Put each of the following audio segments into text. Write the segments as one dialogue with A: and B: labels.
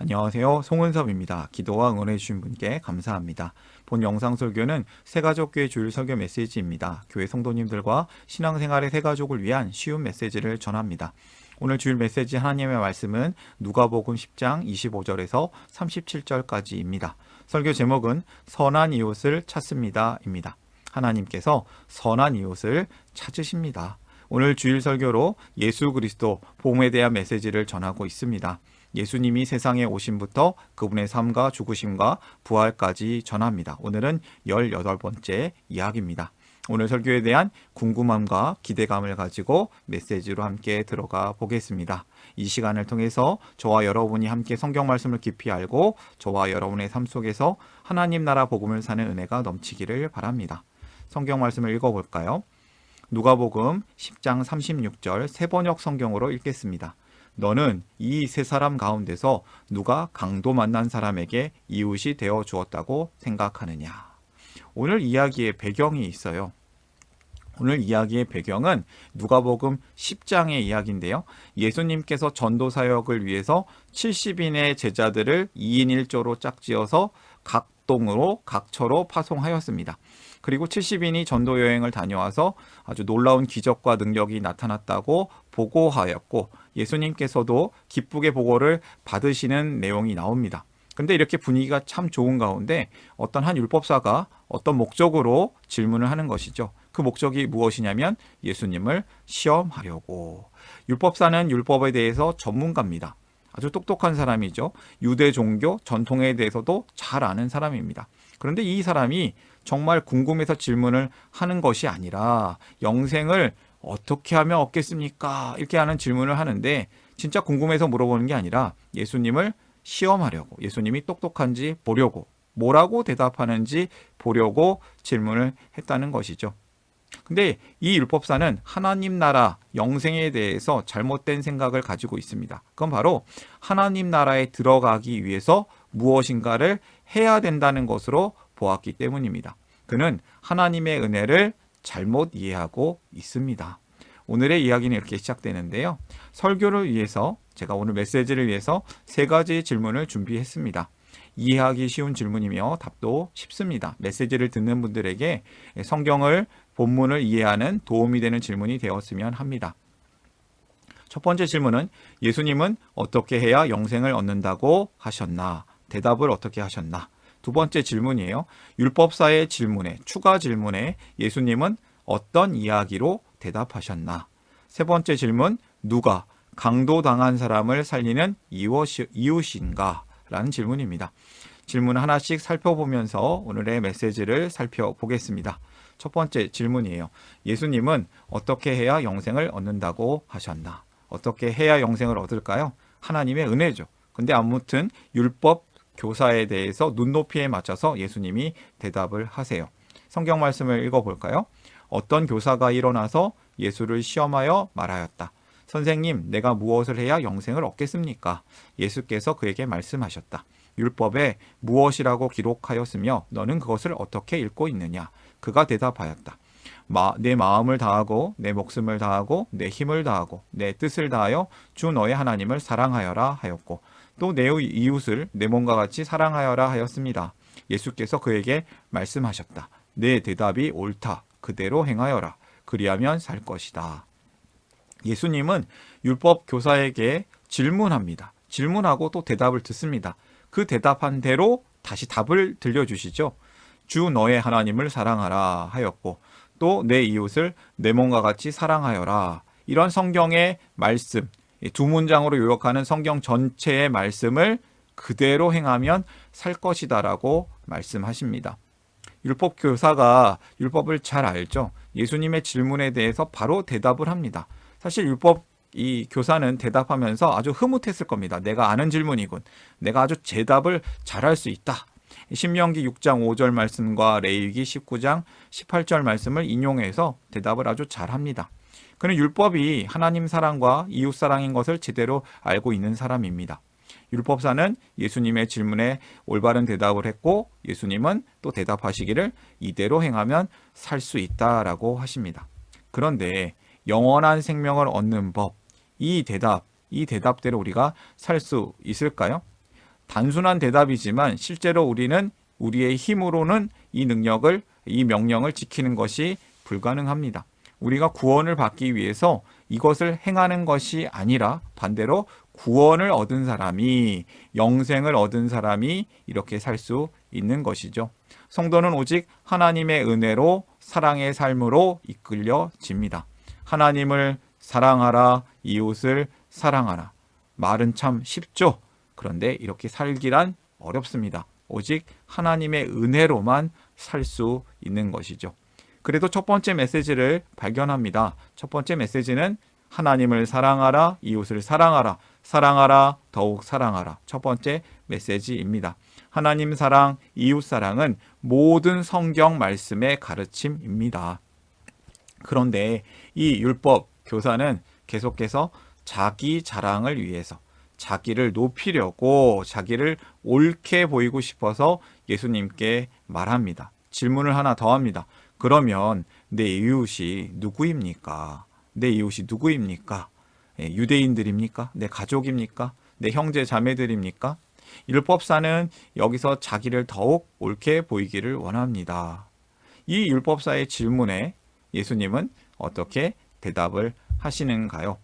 A: 안녕하세요. 송은섭입니다. 기도와 응원해 주신 분께 감사합니다. 본 영상 설교는 새가족교회 주일 설교 메시지입니다. 교회 성도님들과 신앙생활의 새가족을 위한 쉬운 메시지를 전합니다. 오늘 주일 메시지 하나님의 말씀은 누가복음 10장 25절에서 37절까지입니다. 설교 제목은 선한 이웃을 찾습니다입니다. 하나님께서 선한 이웃을 찾으십니다. 오늘 주일 설교로 예수 그리스도 복음에 대한 메시지를 전하고 있습니다. 예수님이 세상에 오심부터 그분의 삶과 죽으심과 부활까지 전합니다. 오늘은 18번째 이야기입니다. 오늘 설교에 대한 궁금함과 기대감을 가지고 메시지로 함께 들어가 보겠습니다. 이 시간을 통해서 저와 여러분이 함께 성경 말씀을 깊이 알고 저와 여러분의 삶 속에서 하나님 나라 복음을 사는 은혜가 넘치기를 바랍니다. 성경 말씀을 읽어볼까요? 누가복음 10장 36절 세번역 성경으로 읽겠습니다. 너는 이 세 사람 가운데서 누가 강도 만난 사람에게 이웃이 되어 주었다고 생각하느냐? 오늘 이야기의 배경이 있어요. 오늘 이야기의 배경은 누가복음 10장의 이야기인데요. 예수님께서 전도 사역을 위해서 70인의 제자들을 2인 1조로 짝지어서 각 동으로 각처로 파송하였습니다. 그리고 70인이 전도 여행을 다녀와서 아주 놀라운 기적과 능력이 나타났다고 보고하였고 예수님께서도 기쁘게 보고를 받으시는 내용이 나옵니다. 근데 이렇게 분위기가 참 좋은 가운데 어떤 한 율법사가 어떤 목적으로 질문을 하는 것이죠. 그 목적이 무엇이냐면 예수님을 시험하려고. 율법사는 율법에 대해서 전문가입니다. 아주 똑똑한 사람이죠. 유대 종교 전통에 대해서도 잘 아는 사람입니다. 그런데 이 사람이 정말 궁금해서 질문을 하는 것이 아니라 영생을 어떻게 하면 얻겠습니까? 이렇게 하는 질문을 하는데 진짜 궁금해서 물어보는 게 아니라 예수님을 시험하려고, 예수님이 똑똑한지 보려고, 뭐라고 대답하는지 보려고 질문을 했다는 것이죠. 근데 이 율법사는 하나님 나라 영생에 대해서 잘못된 생각을 가지고 있습니다. 그건 바로 하나님 나라에 들어가기 위해서 무엇인가를 해야 된다는 것으로 보았기 때문입니다. 그는 하나님의 은혜를 잘못 이해하고 있습니다. 오늘의 이야기는 이렇게 시작되는데요. 설교를 위해서 제가 오늘 메시지를 위해서 세 가지 질문을 준비했습니다. 이해하기 쉬운 질문이며 답도 쉽습니다. 메시지를 듣는 분들에게 성경을 본문을 이해하는 도움이 되는 질문이 되었으면 합니다. 첫 번째 질문은 예수님은 어떻게 해야 영생을 얻는다고 하셨나? 대답을 어떻게 하셨나? 두 번째 질문이에요. 율법사의 질문에, 추가 질문에 예수님은 어떤 이야기로 대답하셨나? 세 번째 질문, 누가 강도당한 사람을 살리는 이웃인가? 라는 질문입니다. 질문 하나씩 살펴보면서 오늘의 메시지를 살펴보겠습니다. 첫 번째 질문이에요. 예수님은 어떻게 해야 영생을 얻는다고 하셨나? 어떻게 해야 영생을 얻을까요? 하나님의 은혜죠. 근데 아무튼 율법 교사에 대해서 눈높이에 맞춰서 예수님이 대답을 하세요. 성경 말씀을 읽어볼까요? 어떤 교사가 일어나서 예수를 시험하여 말하였다. 선생님, 내가 무엇을 해야 영생을 얻겠습니까? 예수께서 그에게 말씀하셨다. 율법에 무엇이라고 기록하였으며 너는 그것을 어떻게 읽고 있느냐? 그가 대답하였다. 내 마음을 다하고 내 목숨을 다하고 내 힘을 다하고 내 뜻을 다하여 주 너의 하나님을 사랑하여라 하였고 또 내 이웃을 내 몸과 같이 사랑하여라 하였습니다. 예수께서 그에게 말씀하셨다. 내 대답이 옳다. 그대로 행하여라. 그리하면 살 것이다. 예수님은 율법 교사에게 질문합니다. 질문하고 또 대답을 듣습니다. 그 대답한 대로 다시 답을 들려주시죠. 주 너의 하나님을 사랑하라 하였고 또 내 이웃을 내 몸과 같이 사랑하여라. 이런 성경의 말씀, 두 문장으로 요약하는 성경 전체의 말씀을 그대로 행하면 살 것이다라고 말씀하십니다. 율법 교사가 율법을 잘 알죠. 예수님의 질문에 대해서 바로 대답을 합니다. 사실 율법 이 교사는 대답하면서 아주 흐뭇했을 겁니다. 내가 아는 질문이군. 내가 아주 대답을 잘할 수 있다. 신명기 6장 5절 말씀과 레위기 19장 18절 말씀을 인용해서 대답을 아주 잘합니다. 그는 율법이 하나님 사랑과 이웃 사랑인 것을 제대로 알고 있는 사람입니다. 율법사는 예수님의 질문에 올바른 대답을 했고 예수님은 또 대답하시기를 이대로 행하면 살 수 있다라고 하십니다. 그런데 영원한 생명을 얻는 법, 이 대답대로 우리가 살 수 있을까요? 단순한 대답이지만 실제로 우리는 우리의 힘으로는 이 능력을, 이 명령을 지키는 것이 불가능합니다. 우리가 구원을 받기 위해서 이것을 행하는 것이 아니라 반대로 구원을 얻은 사람이, 영생을 얻은 사람이 이렇게 살 수 있는 것이죠. 성도는 오직 하나님의 은혜로 사랑의 삶으로 이끌려집니다. 하나님을 사랑하라, 이웃을 사랑하라. 말은 참 쉽죠. 그런데 이렇게 살기란 어렵습니다. 오직 하나님의 은혜로만 살 수 있는 것이죠. 그래도 첫 번째 메시지를 발견합니다. 첫 번째 메시지는 하나님을 사랑하라, 이웃을 사랑하라, 사랑하라, 더욱 사랑하라. 첫 번째 메시지입니다. 하나님 사랑, 이웃 사랑은 모든 성경 말씀의 가르침입니다. 그런데 이 율법 교사는 계속해서 자기 자랑을 위해서, 자기를 높이려고, 자기를 옳게 보이고 싶어서 예수님께 말합니다. 질문을 하나 더 합니다. 그러면 내 이웃이 누구입니까? 내 이웃이 누구입니까? 유대인들입니까? 내 가족입니까? 내 형제 자매들입니까? 율법사는 여기서 자기를 더욱 옳게 보이기를 원합니다. 이 율법사의 질문에 예수님은 어떻게 대답을 하시는가요?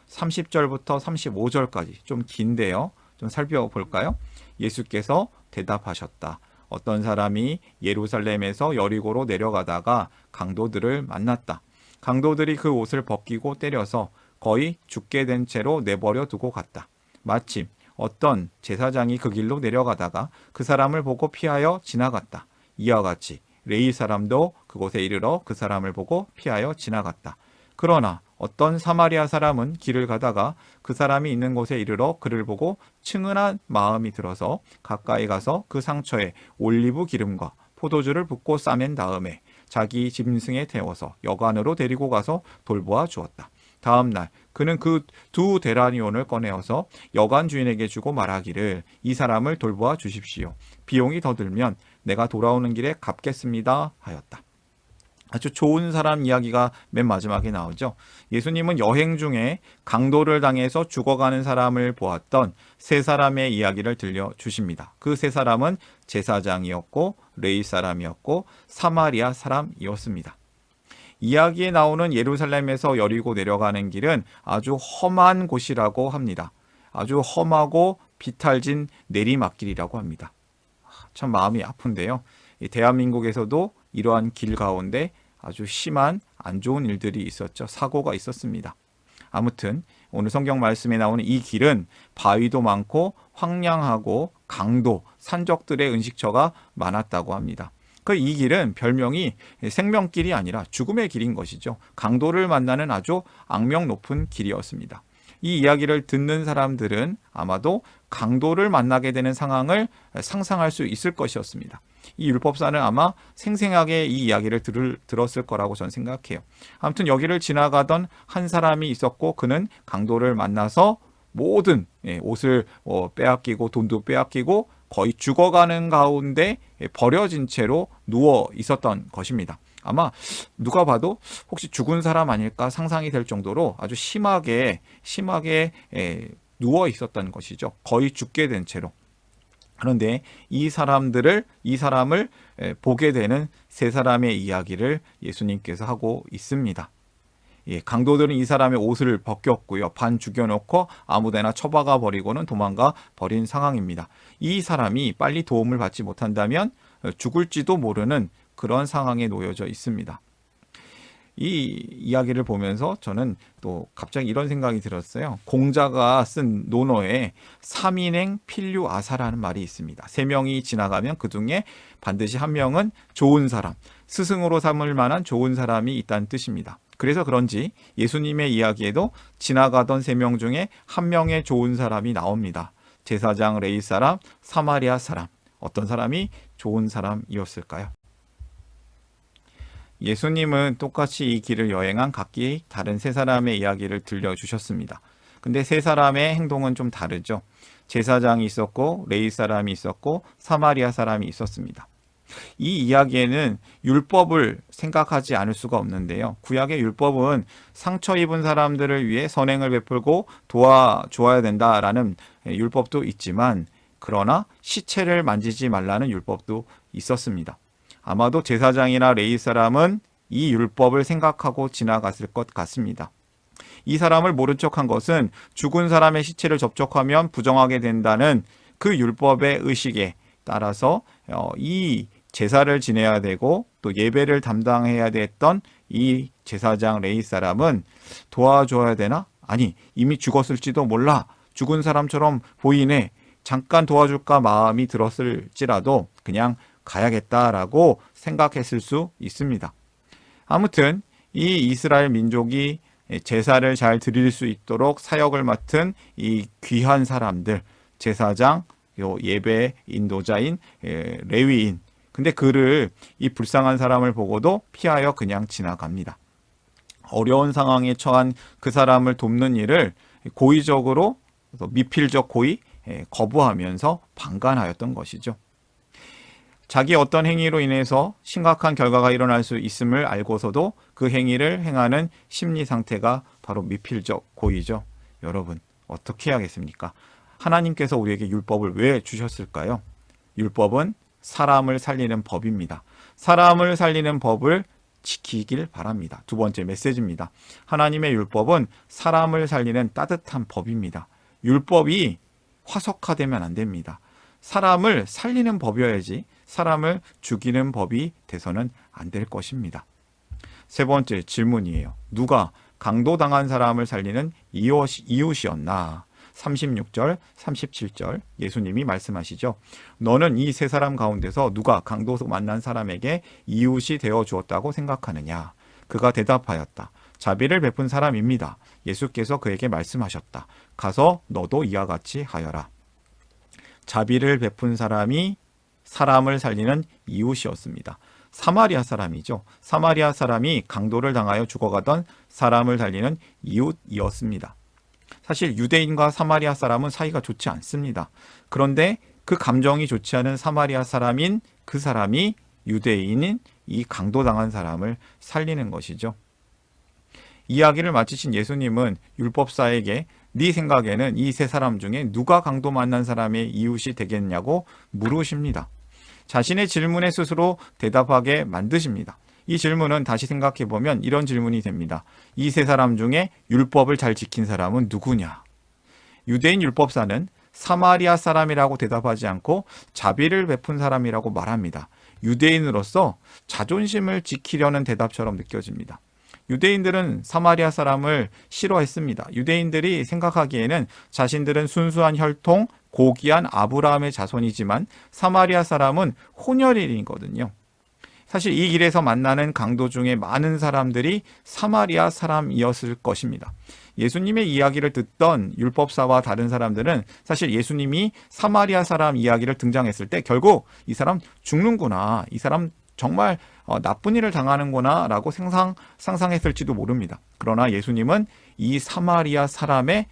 A: 30절부터 35절까지 좀 긴데요. 좀 살펴볼까요? 예수께서 대답하셨다. 어떤 사람이 예루살렘에서 여리고로 내려가다가 강도들을 만났다. 강도들이 그 옷을 벗기고 때려서 거의 죽게 된 채로 내버려 두고 갔다. 마침 어떤 제사장이 그 길로 내려가다가 그 사람을 보고 피하여 지나갔다. 이와 같이 레위 사람도 그곳에 이르러 그 사람을 보고 피하여 지나갔다. 그러나 어떤 사마리아 사람은 길을 가다가 그 사람이 있는 곳에 이르러 그를 보고 측은한 마음이 들어서 가까이 가서 그 상처에 올리브 기름과 포도주를 붓고 싸맨 다음에 자기 짐승에 태워서 여관으로 데리고 가서 돌보아 주었다. 다음 날 그는 그 두 데나리온을 꺼내어서 여관 주인에게 주고 말하기를 이 사람을 돌보아 주십시오. 비용이 더 들면 내가 돌아오는 길에 갚겠습니다 하였다. 아주 좋은 사람 이야기가 맨 마지막에 나오죠. 예수님은 여행 중에 강도를 당해서 죽어가는 사람을 보았던 세 사람의 이야기를 들려주십니다. 그 세 사람은 제사장이었고 레위 사람이었고 사마리아 사람이었습니다. 이야기에 나오는 예루살렘에서 여리고 내려가는 길은 아주 험한 곳이라고 합니다. 아주 험하고 비탈진 내리막길이라고 합니다. 참 마음이 아픈데요. 대한민국에서도 이러한 길 가운데 아주 심한 안 좋은 일들이 있었죠. 사고가 있었습니다. 아무튼 오늘 성경 말씀에 나오는 이 길은 바위도 많고 황량하고 강도, 산적들의 은식처가 많았다고 합니다. 이 길은 별명이 생명길이 아니라 죽음의 길인 것이죠. 강도를 만나는 아주 악명 높은 길이었습니다. 이 이야기를 듣는 사람들은 아마도 강도를 만나게 되는 상황을 상상할 수 있을 것이었습니다. 이 율법사는 아마 생생하게 이 이야기를 들었을 거라고 저는 생각해요. 아무튼 여기를 지나가던 한 사람이 있었고 그는 강도를 만나서 모든 옷을 빼앗기고 돈도 빼앗기고 거의 죽어가는 가운데 버려진 채로 누워 있었던 것입니다. 아마 누가 봐도 혹시 죽은 사람 아닐까 상상이 될 정도로 아주 심하게 누워 있었던 것이죠. 거의 죽게 된 채로. 그런데 이 사람을 보게 되는 세 사람의 이야기를 예수님께서 하고 있습니다. 강도들은 이 사람의 옷을 벗겼고요. 반 죽여놓고 아무데나 처박아 버리고는 도망가 버린 상황입니다. 이 사람이 빨리 도움을 받지 못한다면 죽을지도 모르는 그런 상황에 놓여져 있습니다. 이 이야기를 보면서 저는 또 갑자기 이런 생각이 들었어요. 공자가 쓴 논어에 3인행 필류아사라는 말이 있습니다. 3명이 지나가면 그 중에 반드시 한 명은 좋은 사람, 스승으로 삼을 만한 좋은 사람이 있다는 뜻입니다. 그래서 그런지 예수님의 이야기에도 지나가던 3명 중에 한 명의 좋은 사람이 나옵니다. 제사장 레위 사람, 사마리아 사람. 어떤 사람이 좋은 사람이었을까요? 예수님은 똑같이 이 길을 여행한 각기 다른 세 사람의 이야기를 들려주셨습니다. 근데 세 사람의 행동은 좀 다르죠. 제사장이 있었고 레위 사람이 있었고 사마리아 사람이 있었습니다. 이 이야기에는 율법을 생각하지 않을 수가 없는데요. 구약의 율법은 상처 입은 사람들을 위해 선행을 베풀고 도와줘야 된다라는 율법도 있지만 그러나 시체를 만지지 말라는 율법도 있었습니다. 아마도 제사장이나 레위 사람은 이 율법을 생각하고 지나갔을 것 같습니다. 이 사람을 모른 척한 것은 죽은 사람의 시체를 접촉하면 부정하게 된다는 그 율법의 의식에 따라서 이 제사를 지내야 되고 또 예배를 담당해야 됐던 이 제사장 레위 사람은 도와줘야 되나? 아니, 이미 죽었을지도 몰라. 죽은 사람처럼 보이네. 잠깐 도와줄까 마음이 들었을지라도 그냥 가야겠다라고 생각했을 수 있습니다. 아무튼 이 이스라엘 민족이 제사를 잘 드릴 수 있도록 사역을 맡은 이 귀한 사람들, 제사장, 예배 인도자인 레위인, 근데 그를 이 불쌍한 사람을 보고도 피하여 그냥 지나갑니다. 어려운 상황에 처한 그 사람을 돕는 일을 고의적으로 미필적 고의 거부하면서 방관하였던 것이죠. 자기 어떤 행위로 인해서 심각한 결과가 일어날 수 있음을 알고서도 그 행위를 행하는 심리 상태가 바로 미필적 고의죠. 여러분, 어떻게 해야겠습니까? 하나님께서 우리에게 율법을 왜 주셨을까요? 율법은 사람을 살리는 법입니다. 사람을 살리는 법을 지키길 바랍니다. 두 번째 메시지입니다. 하나님의 율법은 사람을 살리는 따뜻한 법입니다. 율법이 화석화되면 안 됩니다. 사람을 살리는 법이어야지 사람을 죽이는 법이 돼서는 안 될 것입니다. 세 번째 질문이에요. 누가 강도당한 사람을 살리는 이웃이었나? 36절, 37절 예수님이 말씀하시죠. 너는 이 세 사람 가운데서 누가 강도 만난 사람에게 이웃이 되어 주었다고 생각하느냐? 그가 대답하였다. 자비를 베푼 사람입니다. 예수께서 그에게 말씀하셨다. 가서 너도 이와 같이 하여라. 자비를 베푼 사람이 사람을 살리는 이웃이었습니다. 사마리아 사람이죠. 사마리아 사람이 강도를 당하여 죽어가던 사람을 살리는 이웃이었습니다. 사실 유대인과 사마리아 사람은 사이가 좋지 않습니다. 그런데 그 감정이 좋지 않은 사마리아 사람인 그 사람이 유대인인 이 강도당한 사람을 살리는 것이죠. 이야기를 마치신 예수님은 율법사에게 네 생각에는 이 세 사람 중에 누가 강도 만난 사람의 이웃이 되겠냐고 물으십니다. 자신의 질문에 스스로 대답하게 만드십니다. 이 질문은 다시 생각해보면 이런 질문이 됩니다. 이 세 사람 중에 율법을 잘 지킨 사람은 누구냐? 유대인 율법사는 사마리아 사람이라고 대답하지 않고 자비를 베푼 사람이라고 말합니다. 유대인으로서 자존심을 지키려는 대답처럼 느껴집니다. 유대인들은 사마리아 사람을 싫어했습니다. 유대인들이 생각하기에는 자신들은 순수한 혈통, 고귀한 아브라함의 자손이지만 사마리아 사람은 혼혈인이거든요. 사실 이 길에서 만나는 강도 중에 많은 사람들이 사마리아 사람이었을 것입니다. 예수님의 이야기를 듣던 율법사와 다른 사람들은 사실 예수님이 사마리아 사람 이야기를 등장했을 때 결국 이 사람 죽는구나, 이 사람 정말 나쁜 일을 당하는구나 라고 상상했을지도 모릅니다. 그러나 예수님은 이 사마리아 사람의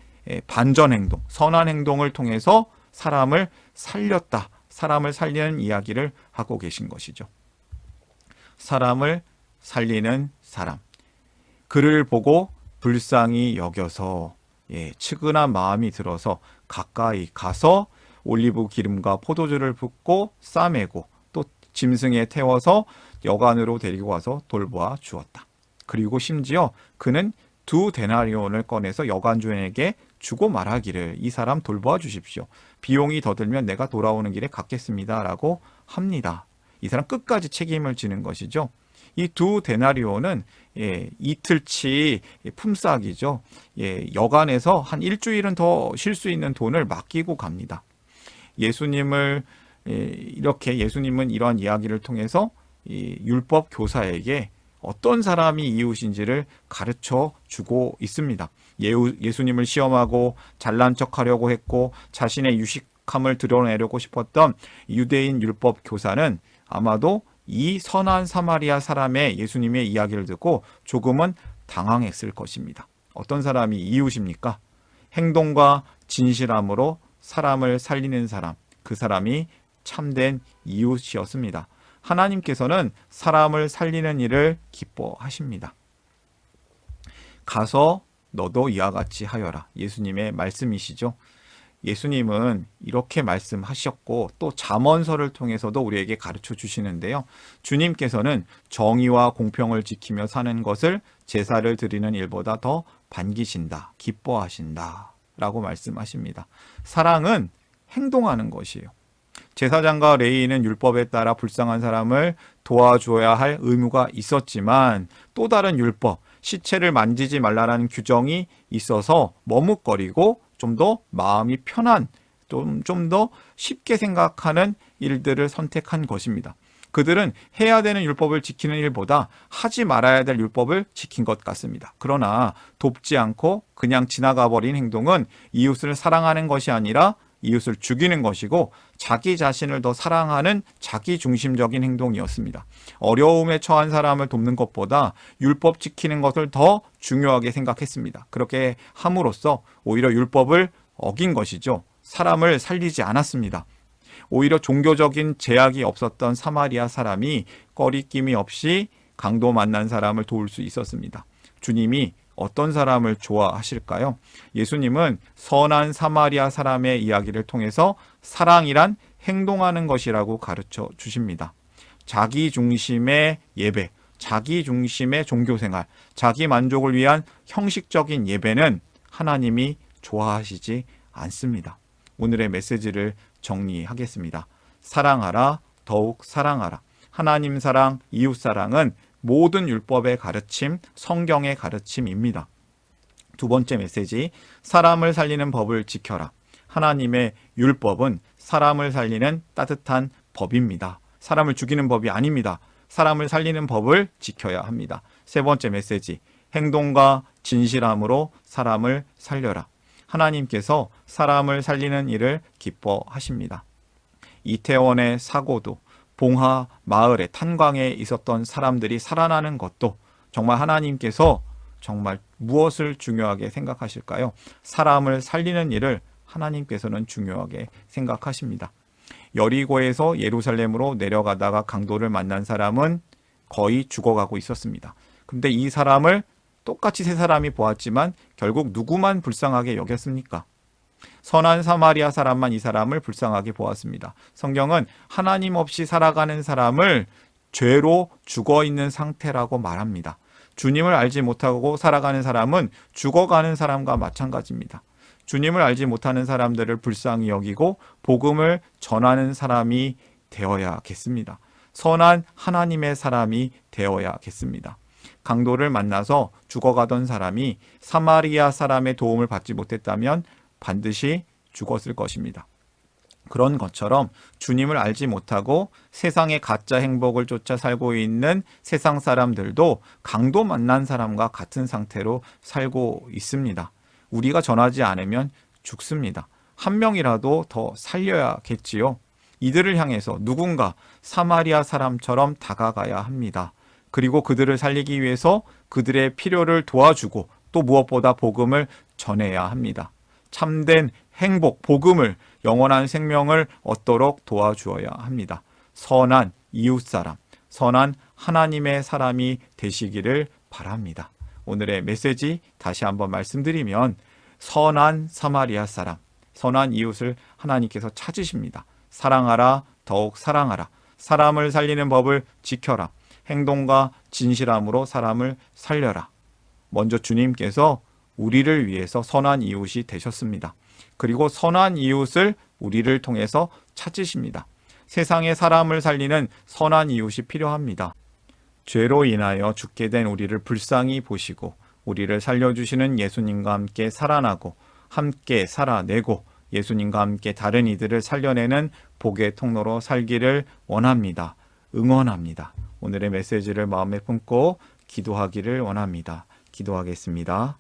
A: 반전 행동, 선한 행동을 통해서 사람을 살렸다, 사람을 살리는 이야기를 하고 계신 것이죠. 사람을 살리는 사람, 그를 보고 불쌍히 여겨서 측은한 마음이 들어서 가까이 가서 올리브 기름과 포도주를 붓고 싸매고 또 짐승에 태워서 여관으로 데리고 와서 돌보아 주었다. 그리고 심지어 그는 2데나리온을 꺼내서 여관주에게 주고 말하기를 이 사람 돌보아 주십시오. 비용이 더 들면 내가 돌아오는 길에 갚겠습니다 라고 합니다. 이 사람 끝까지 책임을 지는 것이죠. 이 2데나리온은 이틀치 품삯이죠. 여관에서 한 일주일은 더 쉴 수 있는 돈을 맡기고 갑니다. 예수님은 이러한 이야기를 통해서 이 율법 교사에게 어떤 사람이 이웃인지를 가르쳐 주고 있습니다. 예수님을 시험하고 잘난 척하려고 했고 자신의 유식함을 드러내려고 싶었던 유대인 율법 교사는 아마도 이 선한 사마리아 사람의 예수님의 이야기를 듣고 조금은 당황했을 것입니다. 어떤 사람이 이웃입니까? 행동과 진실함으로 사람을 살리는 사람, 그 사람이 참된 이웃이었습니다. 하나님께서는 사람을 살리는 일을 기뻐하십니다. 가서 너도 이와 같이 하여라. 예수님의 말씀이시죠. 예수님은 이렇게 말씀하셨고 또 잠언서를 통해서도 우리에게 가르쳐 주시는데요. 주님께서는 정의와 공평을 지키며 사는 것을 제사를 드리는 일보다 더 반기신다, 기뻐하신다 라고 말씀하십니다. 사랑은 행동하는 것이에요. 제사장과 레위인은 율법에 따라 불쌍한 사람을 도와줘야 할 의무가 있었지만 또 다른 율법, 시체를 만지지 말라라는 규정이 있어서 머뭇거리고 좀 더 마음이 편한, 좀 더 쉽게 생각하는 일들을 선택한 것입니다. 그들은 해야 되는 율법을 지키는 일보다 하지 말아야 될 율법을 지킨 것 같습니다. 그러나 돕지 않고 그냥 지나가 버린 행동은 이웃을 사랑하는 것이 아니라 이웃을 죽이는 것이고 자기 자신을 더 사랑하는 자기중심적인 행동이었습니다. 어려움에 처한 사람을 돕는 것보다 율법 지키는 것을 더 중요하게 생각했습니다. 그렇게 함으로써 오히려 율법을 어긴 것이죠. 사람을 살리지 않았습니다. 오히려 종교적인 제약이 없었던 사마리아 사람이 꺼리낌이 없이 강도 만난 사람을 도울 수 있었습니다. 주님이 어떤 사람을 좋아하실까요? 예수님은 선한 사마리아 사람의 이야기를 통해서 사랑이란 행동하는 것이라고 가르쳐 주십니다. 자기 중심의 예배, 자기 중심의 종교생활, 자기 만족을 위한 형식적인 예배는 하나님이 좋아하시지 않습니다. 오늘의 메시지를 정리하겠습니다. 사랑하라, 더욱 사랑하라. 하나님 사랑, 이웃 사랑은 모든 율법의 가르침, 성경의 가르침입니다. 두 번째 메시지, 사람을 살리는 법을 지켜라. 하나님의 율법은 사람을 살리는 따뜻한 법입니다. 사람을 죽이는 법이 아닙니다. 사람을 살리는 법을 지켜야 합니다. 세 번째 메시지, 행동과 진실함으로 사람을 살려라. 하나님께서 사람을 살리는 일을 기뻐하십니다. 이태원의 사고도 봉하 마을의 탄광에 있었던 사람들이 살아나는 것도 정말 하나님께서 정말 무엇을 중요하게 생각하실까요? 사람을 살리는 일을 하나님께서는 중요하게 생각하십니다. 여리고에서 예루살렘으로 내려가다가 강도를 만난 사람은 거의 죽어가고 있었습니다. 근데 이 사람을 똑같이 세 사람이 보았지만 결국 누구만 불쌍하게 여겼습니까? 선한 사마리아 사람만 이 사람을 불쌍하게 보았습니다. 성경은 하나님 없이 살아가는 사람을 죄로 죽어있는 상태라고 말합니다. 주님을 알지 못하고 살아가는 사람은 죽어가는 사람과 마찬가지입니다. 주님을 알지 못하는 사람들을 불쌍히 여기고 복음을 전하는 사람이 되어야겠습니다. 선한 하나님의 사람이 되어야겠습니다. 강도를 만나서 죽어가던 사람이 사마리아 사람의 도움을 받지 못했다면 반드시 죽었을 것입니다. 그런 것처럼 주님을 알지 못하고 세상의 가짜 행복을 쫓아 살고 있는 세상 사람들도 강도 만난 사람과 같은 상태로 살고 있습니다. 우리가 전하지 않으면 죽습니다. 한 명이라도 더 살려야겠지요. 이들을 향해서 누군가 사마리아 사람처럼 다가가야 합니다. 그리고 그들을 살리기 위해서 그들의 필요를 도와주고 또 무엇보다 복음을 전해야 합니다. 참된 행복, 복음을, 영원한 생명을 얻도록 도와주어야 합니다. 선한 이웃사람, 선한 하나님의 사람이 되시기를 바랍니다. 오늘의 메시지 다시 한번 말씀드리면 선한 사마리아 사람, 선한 이웃을 하나님께서 찾으십니다. 사랑하라, 더욱 사랑하라. 사람을 살리는 법을 지켜라. 행동과 진실함으로 사람을 살려라. 먼저 주님께서 우리를 위해서 선한 이웃이 되셨습니다. 그리고 선한 이웃을 우리를 통해서 찾으십니다. 세상에 사람을 살리는 선한 이웃이 필요합니다. 죄로 인하여 죽게 된 우리를 불쌍히 보시고 우리를 살려주시는 예수님과 함께 살아나고 함께 살아내고 예수님과 함께 다른 이들을 살려내는 복의 통로로 살기를 원합니다. 응원합니다. 오늘의 메시지를 마음에 품고 기도하기를 원합니다. 기도하겠습니다.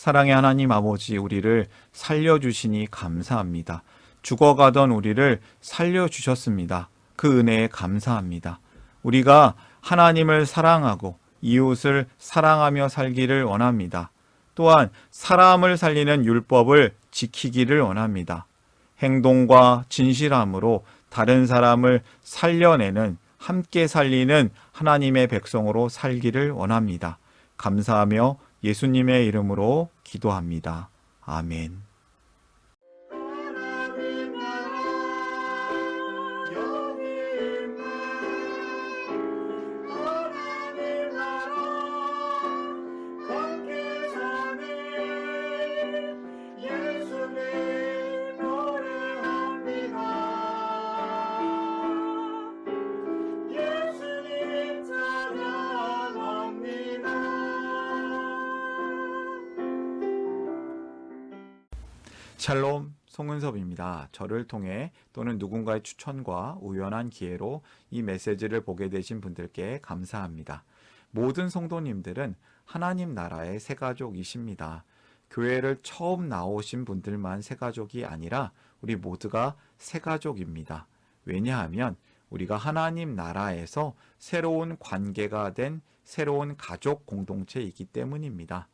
A: 사랑의 하나님 아버지, 우리를 살려주시니 감사합니다. 죽어가던 우리를 살려주셨습니다. 그 은혜에 감사합니다. 우리가 하나님을 사랑하고 이웃을 사랑하며 살기를 원합니다. 또한 사람을 살리는 율법을 지키기를 원합니다. 행동과 진실함으로 다른 사람을 살려내는, 함께 살리는 하나님의 백성으로 살기를 원합니다. 감사하며 예수님의 이름으로 기도합니다. 아멘. 샬롬, 송은섭입니다. 저를 통해 또는 누군가의 추천과 우연한 기회로 이 메시지를 보게 되신 분들께 감사합니다. 모든 성도님들은 하나님 나라의 새가족이십니다. 교회를 처음 나오신 분들만 새가족이 아니라 우리 모두가 새가족입니다. 왜냐하면 우리가 하나님 나라에서 새로운 관계가 된 새로운 가족 공동체이기 때문입니다.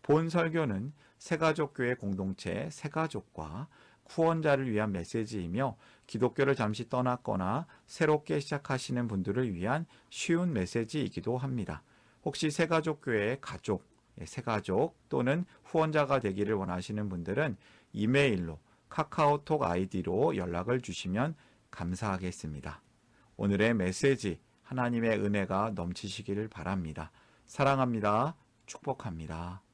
A: 본 설교는 새가족교회 공동체 새가족과 후원자를 위한 메시지이며 기독교를 잠시 떠났거나 새롭게 시작하시는 분들을 위한 쉬운 메시지이기도 합니다. 혹시 새가족교회의 가족, 새가족 또는 후원자가 되기를 원하시는 분들은 이메일로 카카오톡 아이디로 연락을 주시면 감사하겠습니다. 오늘의 메시지, 하나님의 은혜가 넘치시기를 바랍니다. 사랑합니다. 축복합니다.